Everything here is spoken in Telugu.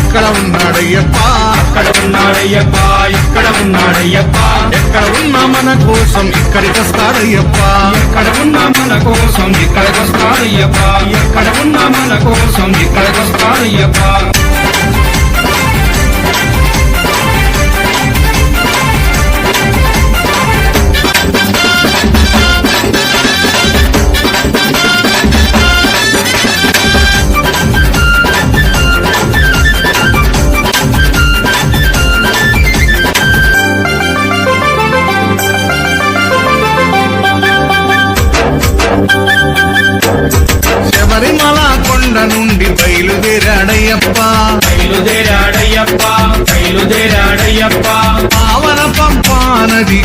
ఇక్కడ ఉన్నాడయ్యప్ప, అక్కడ ఉన్నాడయ్యప్ప, ఇక్కడ ఉన్నాడయ్యప్ప, ఎక్కడ ఉన్నా మన కోసం ఇక్కడికి వస్తాడయ్యప్ప, ఎక్కడ ఉన్నా మన కోసం ఇక్కడికి వస్తాడయ్యప్ప, ఎక్కడ ఉన్నా మన కోసం ఇక్కడికి వస్తాడయ్యప్ప. శబరిమల కొండ నుండి బయలుదేరాడయ్యప్ప, బయలుదేరాడయ్యప్ప, బయలుదేరాడయ్యప్ప, పావన పంపా నది